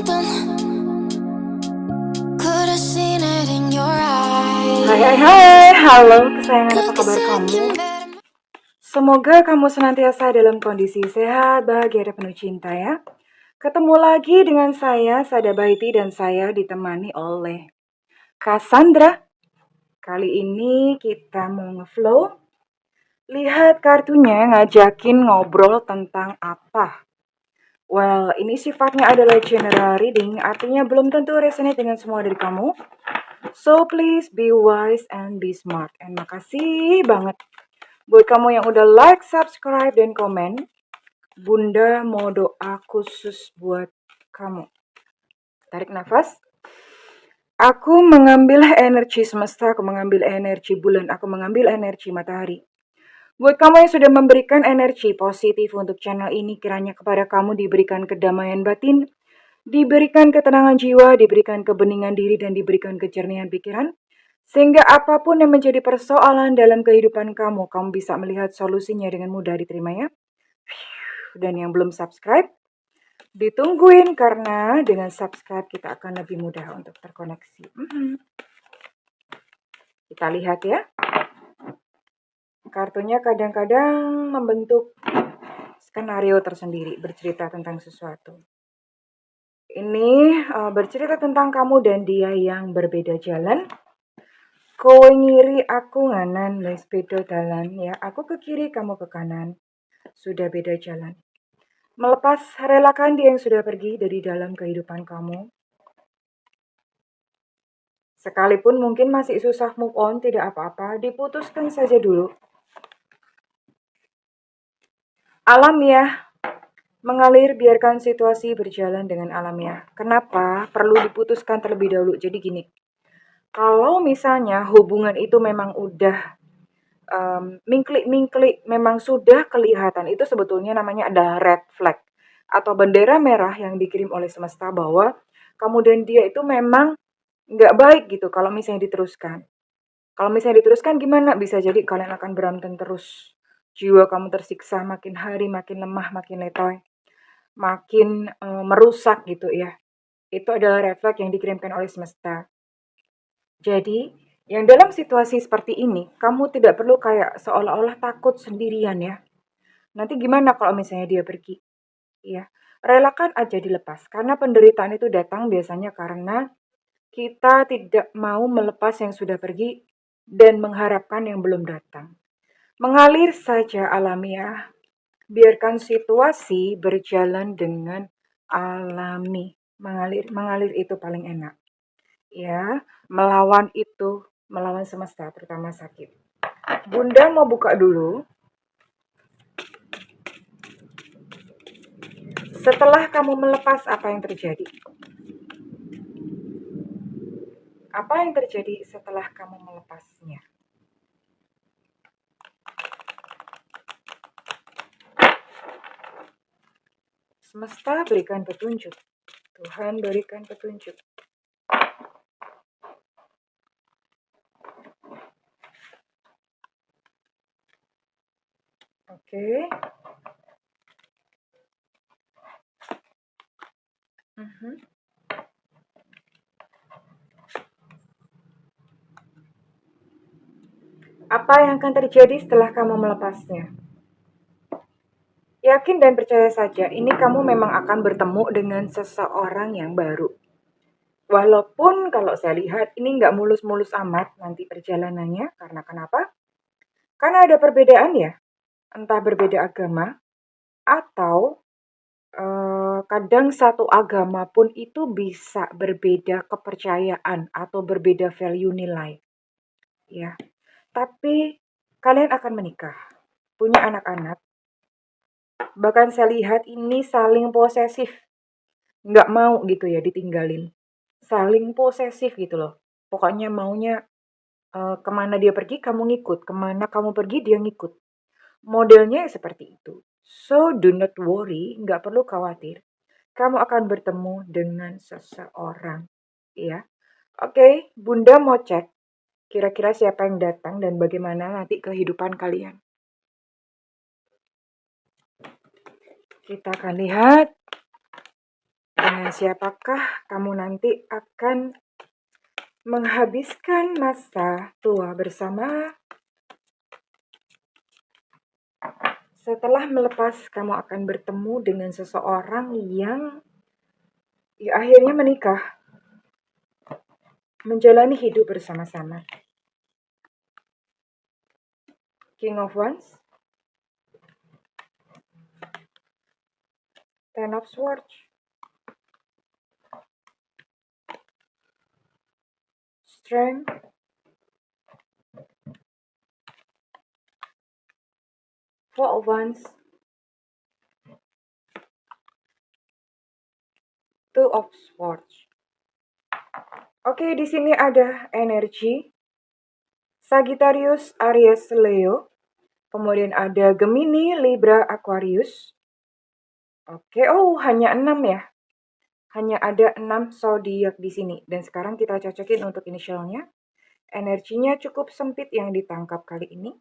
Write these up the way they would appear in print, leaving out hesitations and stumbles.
something. Could have seen it in your eyes. Hai, halo kesayangan, apa kabar kamu? Semoga kamu senantiasa dalam kondisi sehat, bahagia, dan penuh cinta ya. Ketemu lagi dengan saya, Sada Baiti, dan saya ditemani oleh Cassandra. Kali ini kita mau ngeflow. Lihat kartunya ngajakin ngobrol tentang apa? Well, ini sifatnya adalah general reading, artinya belum tentu resonate dengan semua dari kamu. So please be wise and be smart. And makasih banget buat kamu yang udah like, subscribe, dan komen. Bunda mau doa khusus buat kamu. Tarik nafas. Aku mengambil energi semesta, aku mengambil energi bulan, aku mengambil energi matahari. Buat kamu yang sudah memberikan energi positif untuk channel ini, kiranya kepada kamu diberikan kedamaian batin, diberikan ketenangan jiwa, diberikan kebeningan diri, dan diberikan kejernihan pikiran. Sehingga apapun yang menjadi persoalan dalam kehidupan kamu, kamu bisa melihat solusinya dengan mudah diterimanya. Dan yang belum subscribe, ditungguin karena dengan subscribe kita akan lebih mudah untuk terkoneksi. Kita lihat ya. Kartunya kadang-kadang membentuk skenario tersendiri, bercerita tentang sesuatu. Ini bercerita tentang kamu dan dia yang berbeda jalan. Kowe ngiri, aku nganan, wis beda dalan ya. Aku ke kiri, kamu ke kanan. Sudah beda jalan. Melepas, relakan dia yang sudah pergi dari dalam kehidupan kamu. Sekalipun mungkin masih susah move on, tidak apa-apa, diputuskan saja dulu. Alamiah, mengalir, biarkan situasi berjalan dengan alamiah. Kenapa? Perlu diputuskan terlebih dahulu. Jadi gini, kalau misalnya hubungan itu memang udah mingklik-mingklik, memang sudah kelihatan, itu sebetulnya namanya adalah red flag atau bendera merah yang dikirim oleh semesta bahwa kamu dan dia itu memang nggak baik gitu kalau misalnya diteruskan. Kalau misalnya diteruskan gimana? Bisa jadi kalian akan berantem terus. Jiwa kamu tersiksa, makin hari makin lemah, makin letoy, makin merusak gitu ya. Itu adalah red flag yang dikirimkan oleh semesta. Jadi, yang dalam situasi seperti ini, kamu tidak perlu kayak seolah-olah takut sendirian ya. Nanti gimana kalau misalnya dia pergi? Ya, relakan aja dilepas. Karena penderitaan itu datang biasanya karena kita tidak mau melepas yang sudah pergi dan mengharapkan yang belum datang. Mengalir saja alamiah. Biarkan situasi berjalan dengan alami. Mengalir itu paling enak. Ya, melawan itu, melawan semesta, terutama sakit. Bunda mau buka dulu. Setelah kamu melepas, apa yang terjadi? Apa yang terjadi setelah kamu melepasnya? Semesta berikan petunjuk. Tuhan berikan petunjuk. Oke. Apa yang akan terjadi setelah kamu melepasnya? Yakin dan percaya saja, ini kamu memang akan bertemu dengan seseorang yang baru. Walaupun kalau saya lihat ini nggak mulus-mulus amat nanti perjalanannya. Karena kenapa? Karena ada perbedaan ya. Entah berbeda agama atau kadang satu agama pun itu bisa berbeda kepercayaan atau berbeda value nilai. Ya. Tapi kalian akan menikah, punya anak-anak. Bahkan saya lihat ini saling posesif. Nggak mau gitu ya ditinggalin. Saling posesif gitu loh. Pokoknya maunya kemana dia pergi kamu ngikut. Kemana kamu pergi dia ngikut. Modelnya seperti itu. So do not worry, nggak perlu khawatir. Kamu akan bertemu dengan seseorang. Ya. Oke, Bunda mau cek kira-kira siapa yang datang dan bagaimana nanti kehidupan kalian. Kita akan lihat Dengan siapakah kamu nanti akan menghabiskan masa tua bersama? Setelah melepas, kamu akan bertemu dengan seseorang yang akhirnya menikah, menjalani hidup bersama-sama. King of Wands, Ten of Swords, Strength, Four of Wands, Two of Swords. Oke, di sini ada energi Sagittarius, Aries, Leo. Kemudian ada Gemini, Libra, Aquarius. Oke, hanya 6 ya. Hanya ada 6 zodiak di sini. Dan sekarang kita cocokin untuk inisialnya. Energinya cukup sempit yang ditangkap kali ini.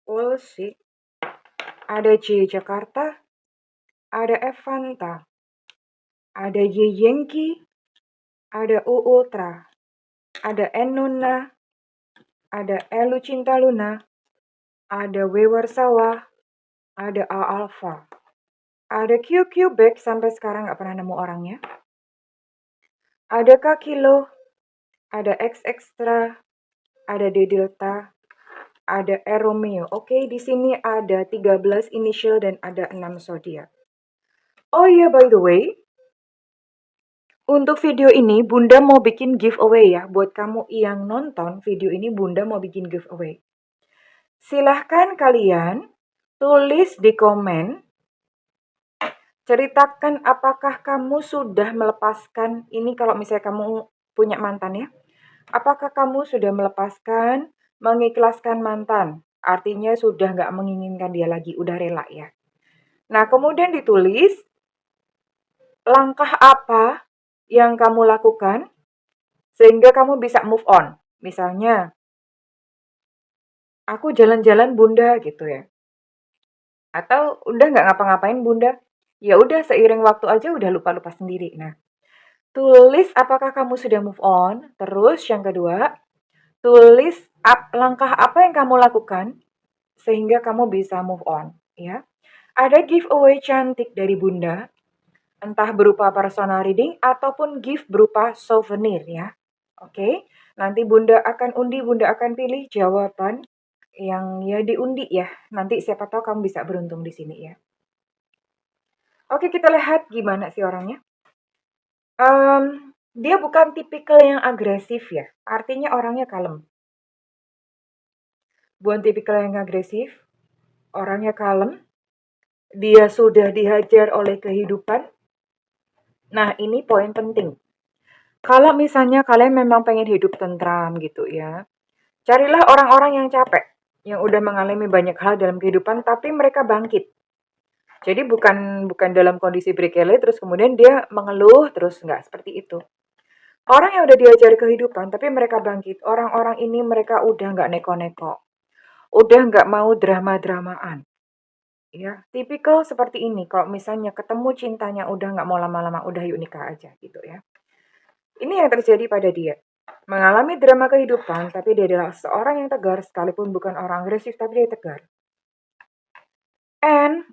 We'll see. Ada J Jakarta, ada Evanta, ada Y Yankee, ada U Ultra, ada Enuna, ada Elu Cinta Luna, ada W Warsawa, ada A Alpha, ada QQ Back sampai sekarang nggak pernah nemu orangnya, ada K Kilo, ada X Extra, ada D Delta, ada E Romeo. Oke, di sini ada 13 initial dan ada 6 zodiak. Oh iya, by the way, untuk video ini Bunda mau bikin giveaway ya. Buat kamu yang nonton video ini, Bunda mau bikin giveaway. Silahkan kalian tulis di komen, ceritakan apakah kamu sudah melepaskan, ini kalau misalnya kamu punya mantan ya, apakah kamu sudah melepaskan, mengikhlaskan mantan, artinya sudah nggak menginginkan dia lagi, udah rela ya. Nah, kemudian ditulis langkah apa yang kamu lakukan sehingga kamu bisa move on. Misalnya, aku jalan-jalan Bunda gitu ya. Atau udah nggak ngapa-ngapain Bunda. Ya udah seiring waktu aja udah lupa-lupa sendiri. Nah, tulis apakah kamu sudah move on. Terus yang kedua, tulis langkah apa yang kamu lakukan sehingga kamu bisa move on, ya. Ada giveaway cantik dari Bunda, entah berupa personal reading ataupun gift berupa souvenir ya. Oke, nanti Bunda akan undi, Bunda akan pilih jawaban yang ya diundi ya. Nanti siapa tahu kamu bisa beruntung di sini ya. Oke, kita lihat gimana sih orangnya. Dia bukan tipikal yang agresif ya. Artinya orangnya kalem. Bukan tipikal yang agresif. Orangnya kalem. Dia sudah dihajar oleh kehidupan. Nah, ini poin penting. Kalau misalnya kalian memang pengen hidup tentram gitu ya, carilah orang-orang yang capek, yang udah mengalami banyak hal dalam kehidupan, tapi mereka bangkit. Jadi bukan dalam kondisi berkele terus kemudian dia mengeluh terus, nggak seperti itu. Orang yang udah diajar kehidupan tapi mereka bangkit. Orang-orang ini mereka udah nggak neko-neko. Udah nggak mau drama-dramaan. Ya, tipikal seperti ini. Kalau misalnya ketemu cintanya udah nggak mau lama-lama, udah yuk nikah aja gitu ya. Ini yang terjadi pada dia. Mengalami drama kehidupan, tapi dia adalah seorang yang tegar, sekalipun bukan orang agresif, tapi dia tegar. And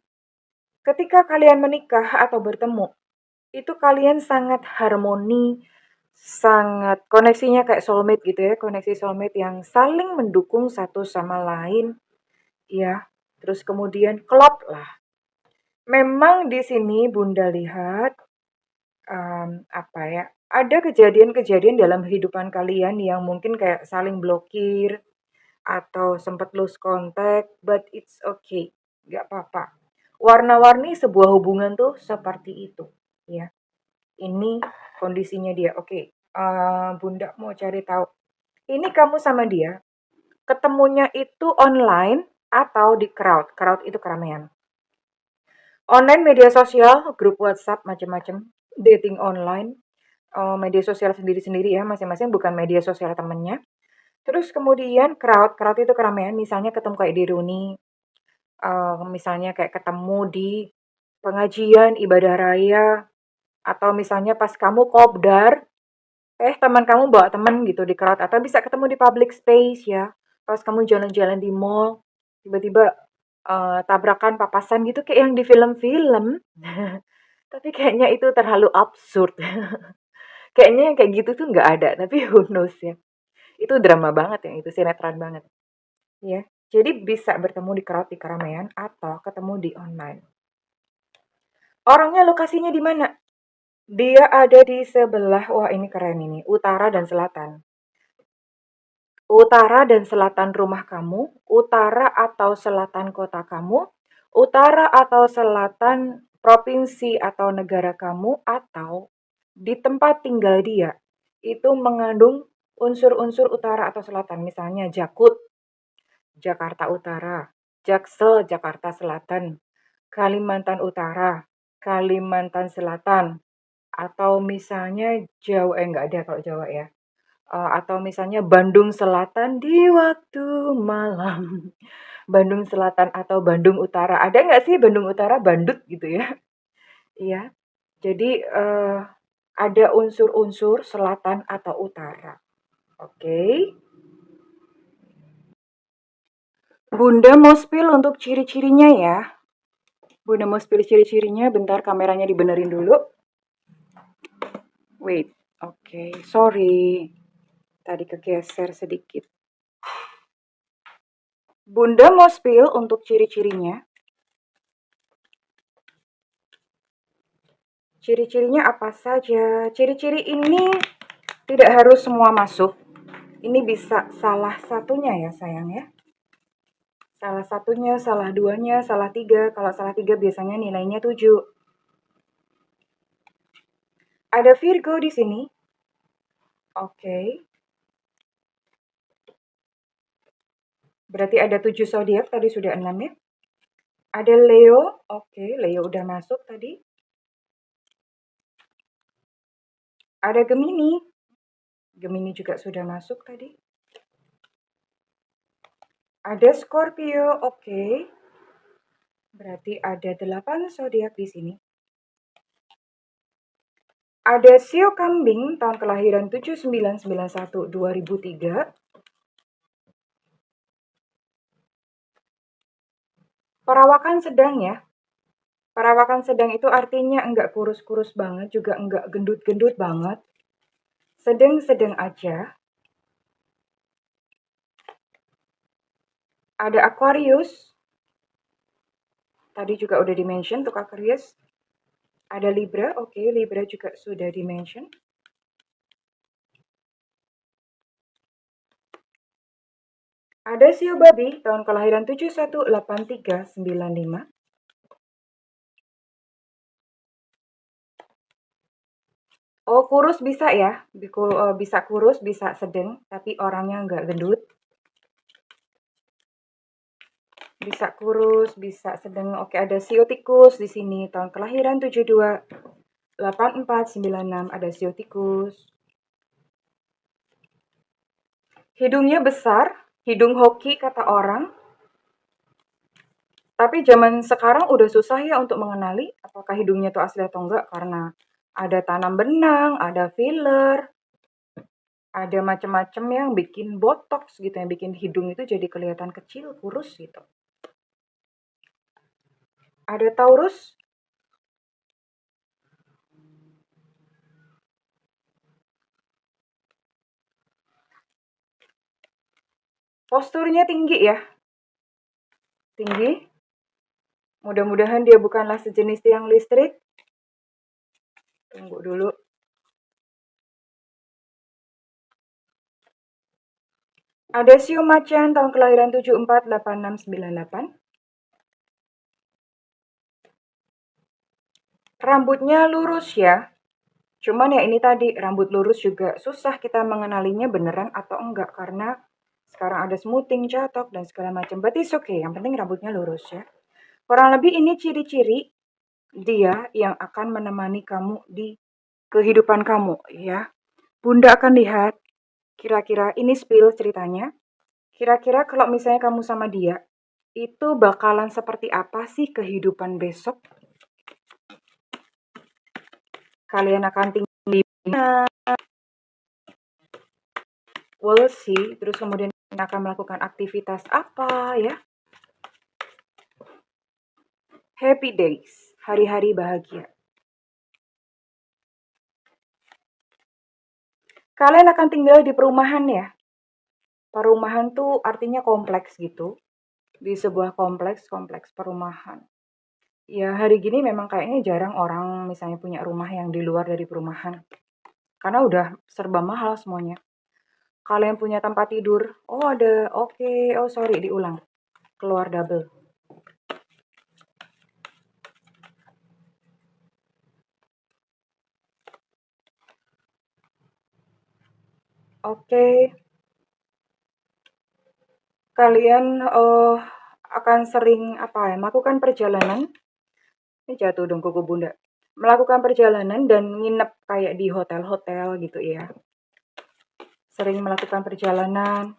ketika kalian menikah atau bertemu, itu kalian sangat harmoni, sangat koneksinya kayak soulmate gitu ya, koneksi soulmate yang saling mendukung satu sama lain, ya. Terus kemudian klop lah. Memang di sini Bunda lihat ada kejadian-kejadian dalam kehidupan kalian yang mungkin kayak saling blokir atau sempat lose contact, but it's okay, nggak apa-apa. Warna-warni sebuah hubungan tuh seperti itu, ya. Ini kondisinya dia. Oke, Bunda mau cari tahu. Ini kamu sama dia ketemunya itu online atau di crowd? Crowd itu keramaian. Online media sosial, grup WhatsApp, macam-macam, dating online. media sosial sendiri-sendiri ya, masing-masing bukan media sosial temennya. Terus kemudian crowd itu keramaian, misalnya ketemu kayak di reuni, misalnya kayak ketemu di pengajian, ibadah raya, atau misalnya pas kamu kopdar, teman kamu bawa temen gitu di crowd, atau bisa ketemu di public space ya, pas kamu jalan-jalan di mall, tiba-tiba tabrakan, papasan gitu kayak yang di film-film. Tapi kayaknya itu terlalu absurd. Kayaknya yang kayak gitu tuh nggak ada, tapi who knows ya. Itu drama banget yang itu, sinetron banget. Ya, jadi bisa bertemu di crowd di keramaian atau ketemu di online. Orangnya lokasinya di mana? Dia ada di sebelah, wah ini keren ini, utara dan selatan. Utara dan selatan rumah kamu, utara atau selatan kota kamu, utara atau selatan provinsi atau negara kamu, atau di tempat tinggal dia. Itu mengandung unsur-unsur utara atau selatan, misalnya Jakut, Jakarta Utara, Jaksel, Jakarta Selatan, Kalimantan Utara, Kalimantan Selatan, atau misalnya Jawa, enggak ada kalau Jawa ya. Atau misalnya Bandung Selatan di waktu malam. Bandung Selatan atau Bandung Utara. Ada nggak sih Bandung Utara, Bandut gitu ya? Iya. Jadi ada unsur-unsur selatan atau utara. Oke. Bunda mau spill untuk ciri-cirinya ya. Bunda mau spill ciri-cirinya, bentar kameranya dibenerin dulu. Wait, oke, sorry. Tadi kegeser sedikit. Bunda mau spill untuk ciri-cirinya. Ciri-cirinya apa saja? Ciri-ciri ini tidak harus semua masuk. Ini bisa salah satunya ya sayang ya. Salah satunya, salah duanya, salah tiga. Kalau salah tiga biasanya nilainya 7. Ada Virgo di sini. Oke. Berarti ada 7 zodiak, tadi sudah 6 ya. Ada Leo. Oke, Leo udah masuk tadi. Ada Gemini. Gemini juga sudah masuk tadi. Ada Scorpio. Oke. Berarti ada 8 zodiak di sini. Ada Sio Kambing tahun kelahiran 7991-2003. Perawakan sedang ya. Perawakan sedang itu artinya enggak kurus-kurus banget, juga enggak gendut-gendut banget. Sedang-sedang aja. Ada Aquarius. Tadi juga udah di-mention untuk Aquarius. Ada Libra, oke, Libra juga sudah di-mention. Ada Sio Babi tahun kelahiran 718395. Oh, kurus bisa ya. Bisa kurus, bisa sedang, tapi orangnya enggak gendut. Bisa kurus, bisa sedang. Oke, ada Sio Tikus di sini tahun kelahiran 728496. Ada Sio Tikus. Hidungnya besar, hidung hoki kata orang. Tapi zaman sekarang udah susah ya untuk mengenali apakah hidungnya itu asli atau enggak, karena ada tanam benang, ada filler, ada macam-macam yang bikin botox gitu, yang bikin hidung itu jadi kelihatan kecil, kurus gitu. Ada Taurus. Posturnya tinggi ya. Tinggi. Mudah-mudahan dia bukanlah sejenis tiang listrik. Tunggu dulu. Ada Sio Macan tahun kelahiran 748698. Rambutnya lurus ya. Cuman ya ini tadi, rambut lurus juga susah kita mengenalinya beneran atau enggak, karena sekarang ada smoothing, catok, dan segala macam. Berarti it's okay, yang penting rambutnya lurus ya. Kurang lebih ini ciri-ciri dia yang akan menemani kamu di kehidupan kamu ya. Bunda akan lihat kira-kira ini spill ceritanya. Kira-kira kalau misalnya kamu sama dia, itu bakalan seperti apa sih kehidupan besok? Kalian akan tinggal di mana? We'll see. Terus kemudian akan melakukan aktivitas apa ya? Happy days, hari-hari bahagia. Kalian akan tinggal di perumahan ya. Perumahan tuh artinya kompleks gitu. Di sebuah kompleks perumahan. Ya hari gini memang kayaknya jarang orang misalnya punya rumah yang di luar dari perumahan. Karena udah serba mahal semuanya. Kalian punya tempat tidur. Oh ada, oke. Oh sorry diulang. Keluar double. Oke. Kalian akan sering apa ya? Melakukan perjalanan. Ini jatuh dong kuku bunda. Melakukan perjalanan dan nginep kayak di hotel-hotel gitu ya. Sering melakukan perjalanan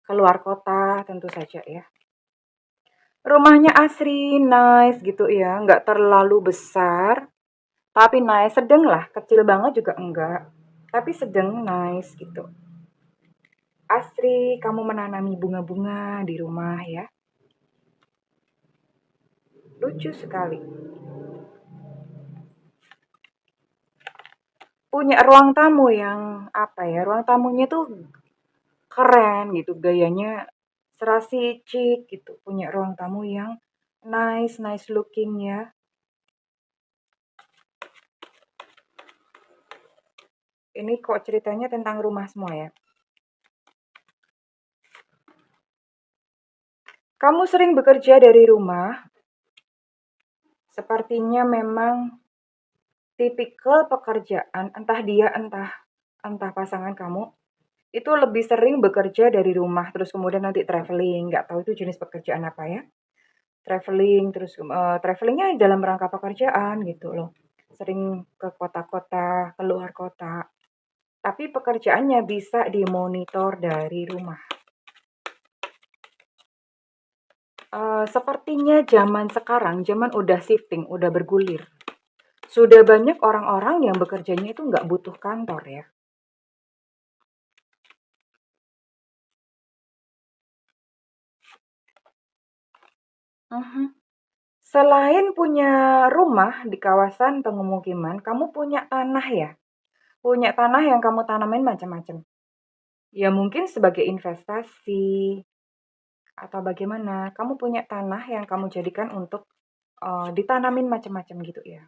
keluar kota tentu saja ya. Rumahnya asri, nice gitu ya. Nggak terlalu besar, tapi nice. Sedang lah, kecil banget juga enggak. Tapi sedang nice gitu. Asri, kamu menanami bunga-bunga di rumah ya. Lucu sekali. Punya ruang tamu yang apa ya? Ruang tamunya tuh keren gitu, gayanya serasi chic gitu. Punya ruang tamu yang nice looking ya. Ini kok ceritanya tentang rumah semua ya. Kamu sering bekerja dari rumah. Sepertinya memang tipikal pekerjaan, entah dia entah pasangan kamu, itu lebih sering bekerja dari rumah, terus kemudian nanti traveling, nggak tahu itu jenis pekerjaan apa ya. Traveling, terus travelingnya dalam rangka pekerjaan gitu loh. Sering ke kota-kota, keluar kota. Tapi pekerjaannya bisa dimonitor dari rumah. Sepertinya zaman sekarang, zaman udah shifting, udah bergulir. Sudah banyak orang-orang yang bekerjanya itu nggak butuh kantor ya. Mhm. Selain punya rumah di kawasan pemukiman, kamu punya tanah ya? Punya tanah yang kamu tanamin macam-macam. Ya mungkin sebagai investasi atau bagaimana. Kamu punya tanah yang kamu jadikan untuk ditanamin macam-macam gitu ya.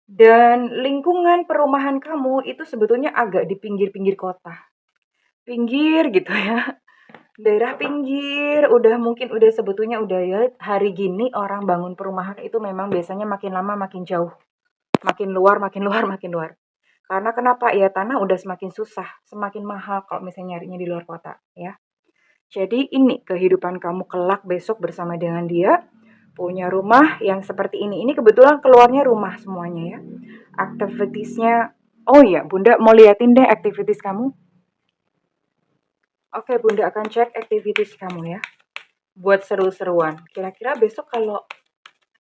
Dan lingkungan perumahan kamu itu sebetulnya agak di pinggir-pinggir kota. Pinggir gitu ya. Daerah pinggir, mungkin udah sebetulnya udah ya hari gini orang bangun perumahan itu memang biasanya makin lama makin jauh. Makin luar, makin luar, makin luar. Karena kenapa? Ya tanah udah semakin susah, semakin mahal kalau misalnya nyarinya di luar kota ya. Jadi ini kehidupan kamu kelak besok bersama dengan dia, punya rumah yang seperti ini. Ini kebetulan keluarnya rumah semuanya ya. Aktivitiesnya, oh iya Bunda mau liatin deh aktivitas kamu. Oke Bunda akan cek aktivitas kamu ya. Buat seru-seruan. Kira-kira besok kalau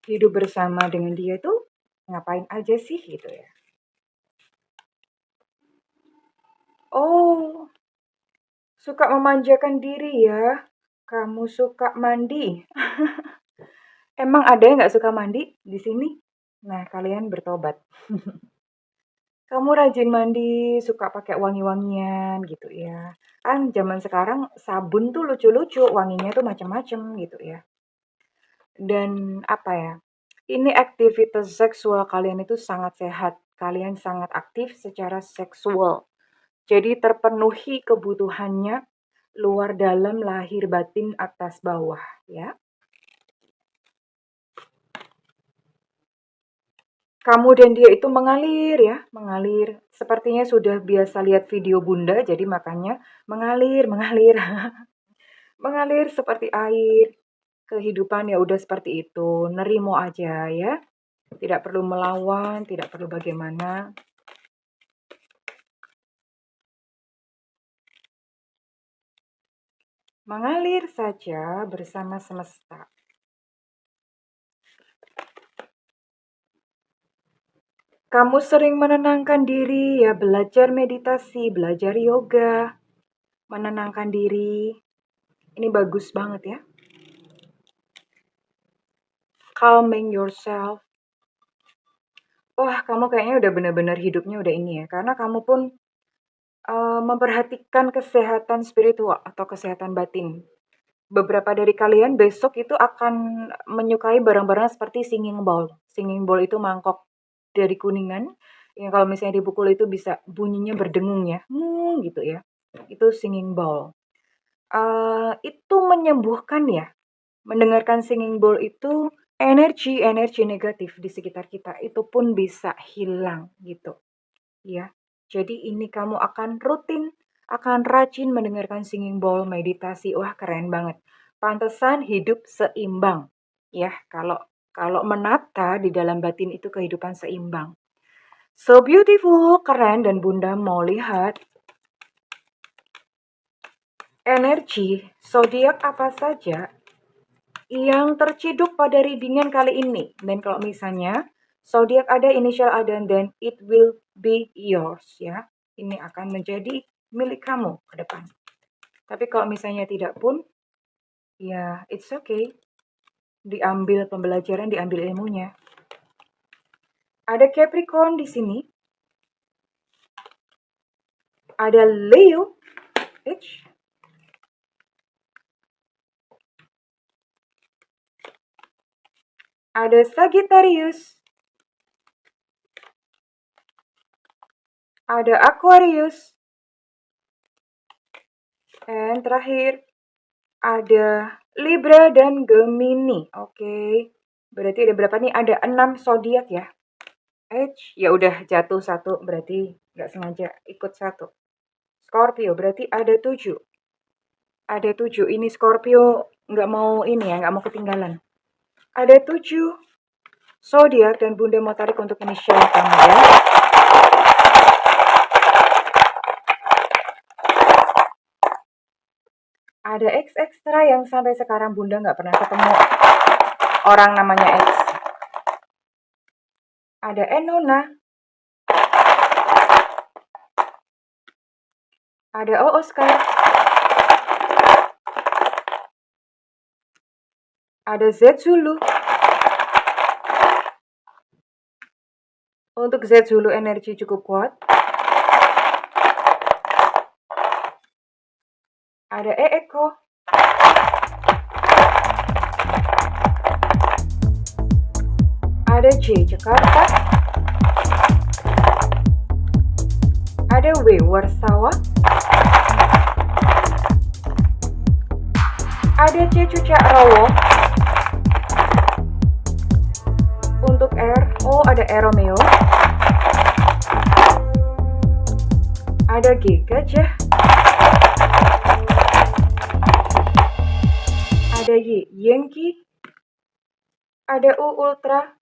hidup bersama dengan dia tuh ngapain aja sih gitu ya. Oh, suka memanjakan diri ya. Kamu suka mandi. Emang ada yang nggak suka mandi di sini? Nah, kalian bertobat. Kamu rajin mandi, suka pakai wangi-wangian gitu ya. Kan zaman sekarang sabun tuh lucu-lucu, wanginya tuh macam-macam gitu ya. Dan apa ya? Ini aktivitas seksual kalian itu sangat sehat. Kalian sangat aktif secara seksual. Jadi terpenuhi kebutuhannya luar dalam lahir batin atas bawah ya. Kamu dan dia itu mengalir ya, mengalir. Sepertinya sudah biasa lihat video Bunda, jadi makanya mengalir, mengalir. Mengalir seperti air. kehidupan ya udah seperti itu, nerimo aja ya. Tidak perlu melawan, tidak perlu bagaimana. Mengalir saja bersama semesta. Kamu sering menenangkan diri ya, belajar meditasi, belajar yoga, menenangkan diri. Ini bagus banget ya. Calming yourself. Wah, kamu kayaknya udah bener-bener hidupnya udah ini ya, karena kamu pun memperhatikan kesehatan spiritual atau kesehatan batin. Beberapa dari kalian besok itu akan menyukai barang-barang seperti singing bowl. Singing bowl itu mangkok dari Kuningan, yang kalau misalnya dipukul itu bisa bunyinya berdengung ya, gitu ya. Itu singing bowl. Itu menyembuhkan ya. Mendengarkan singing bowl itu energi negatif di sekitar kita itu pun bisa hilang gitu ya. Jadi ini kamu akan rutin, akan rajin mendengarkan singing bowl, meditasi. Wah, keren banget. Pantesan hidup seimbang. Ya, kalau menata di dalam batin itu kehidupan seimbang. So beautiful, keren, dan Bunda mau lihat energi zodiak apa saja yang terciduk pada readingan kali ini. Dan kalau misalnya zodiak ada, inisial ada, then it will be yours ya. Ini akan menjadi milik kamu ke depan. Tapi kalau misalnya tidak pun, ya it's okay. Diambil pembelajaran, diambil ilmunya. Ada Capricorn di sini. Ada Leo. Ada Sagittarius. Ada Aquarius. Dan terakhir ada Libra dan Gemini. Oke. Berarti ada berapa nih? Ada 6 zodiak ya. Ya udah jatuh satu, berarti nggak sengaja ikut satu. Scorpio berarti ada 7. Ada 7. Ini Scorpio nggak mau ini ya, nggak mau ketinggalan. Ada 7 zodiak dan Bunda mau tarik untuk inisial kamu ya. Ada X ekstra yang sampai sekarang Bunda nggak pernah ketemu orang namanya X. Ada Enona. Ada O Oscar. Ada Z Zulu. Untuk Z Zulu energi cukup kuat. Ada E Eko. Ada J Jakarta. Ada W Warsawa. Ada C Cucak Rawo. Untuk R, ada E Romeo. Ada G Gajah. Ada Y Yankee. Ada U Ultra.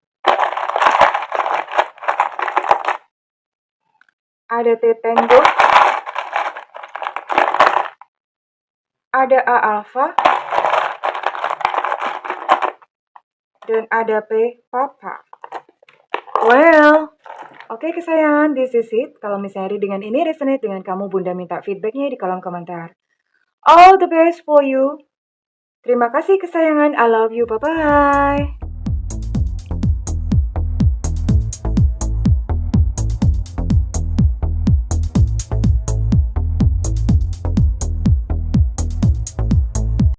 Ada T Tango. Ada A Alpha. Dan ada P Papa. Well, oke kesayangan, this is it. Kalau misalnya dengan ini resonate dengan kamu, Bunda minta feedbacknya di kolom komentar. All the best for you. Terima kasih kesayangan, I love you, bye-bye.